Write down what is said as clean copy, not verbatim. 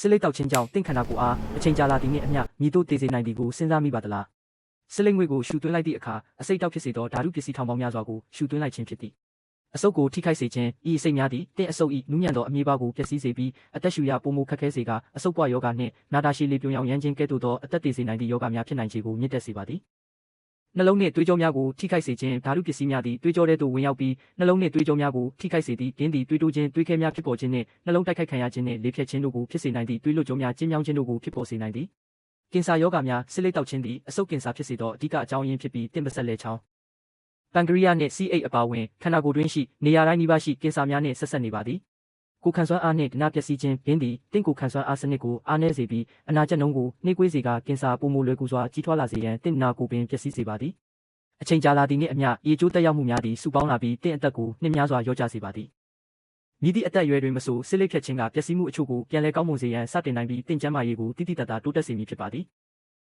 စစ်လိပ်တောက်ချင်းကြောင့်တင့်ခန္ဓာကိုယ်အားအချိန်ကြာလာသည်နှင့်အမျှမြည်တို့တည်စေနိုင်သည်ကိုစဉ်းစားမိပါသလားစစ်လိပ်ငွေကိုရှူသွင်းလိုက်သည့်အခါအစိတ်တောက်ဖြစ်စေသောဓာတုပစ္စည်းထောင်ပေါင်းများစွာကိုရှူသွင်းလိုက်ခြင်းဖြစ်သည်အဆုပ်ကိုထိခိုက်စေခြင်းဤအစိတ်များသည်တင့်အဆုပ်၏နူးညံ့သောအမြေပါကိုပျက်စီးစေပြီးအသက်ရှူရပိုမိုခက်ခဲစေကာအဆုပ်ပွားယောဂနှင့်နာတာရှည်လေပြုံရောင်ရမ်းခြင်းကဲ့သို့သောအသက်သေစေနိုင်သည့်ယောဂများဖြစ်နိုင်ခြေကိုမြင့်တက်စေပါသည်နှလုံးနှင့်သွေးကြောများကိုထိခိုက်စေခြင်းဓာတုပစ္စည်းများသည်သွေးကြောထဲသို့ဝင်ရောက်ပြီးနှလုံးနှင့်သွေးကြောများကိုထိခိုက်စေသည်ဒင်းသည်သွေးတိုးခြင်းသွေးခဲများဖြစ်ပေါ်ခြင်းနှင့်နှလုံးတိုက်ခိုက်ခံရခြင်းနှင့်လေဖြတ်ခြင်းတို့ကိုဖြစ်စေနိုင်သည့်သွေးလွတ်ကြောများကျဉ်းမြောင်းခြင်းတို့ကိုဖြစ်ပေါ်စေနိုင်သည်ကင်ဆာယောဂများစစ်လိပ်တောက်ခြင်းသည်အဆုပ်ကင်ဆာဖြစ်စေသောအဓိကအကြောင်းရင်းဖြစ်ပြီးတင့်ပါဆက်လဲချောင်းပန်ကရီယာနှင့် C8 အပါအဝင်ခန္ဓာကိုယ်တွင်းရှိနေရာတိုင်းနီးပါးရှိကင်ဆာများနှင့်ဆက်ဆက်နေပါသည်ကိုခံစွမ်းအားနှင့်ဒနာပျက်စီးခြင်းဒင်းသည်တင့်ကိုခံစွမ်းအားစနစ်ကိုအားနည်းစေပြီးအနာကျက်နှုန်းကိုနှေးကွေးစေကာကင်ဆာပိုမိုလွယ်ကူစွာကြီးထွားလာစေရန်တင့်နာကိုပင်ပျက်စီးစေပါသည်အချိန်ကြာလာသည်နှင့်အမျှရေကျိုးတက်ရောက်မှုများသည်စုပေါင်းလာပြီးတင့်အသက်ကိုနှစ်များစွာလျော့ကျစေပါသည်မြည်သည့်အသက်အရွယ်တွင်မဆိုစစ်လိပ်ဖြတ်ခြင်းကပျက်စီးမှုအချို့ကိုပြန်လည်ကောင်းမွန်စေရန်စတင်နိုင်ပြီးတင့်ကျန်းမာရေးကိုတိတိတတ်တာတိုးတက်စေမည်ဖြစ်ပါသည်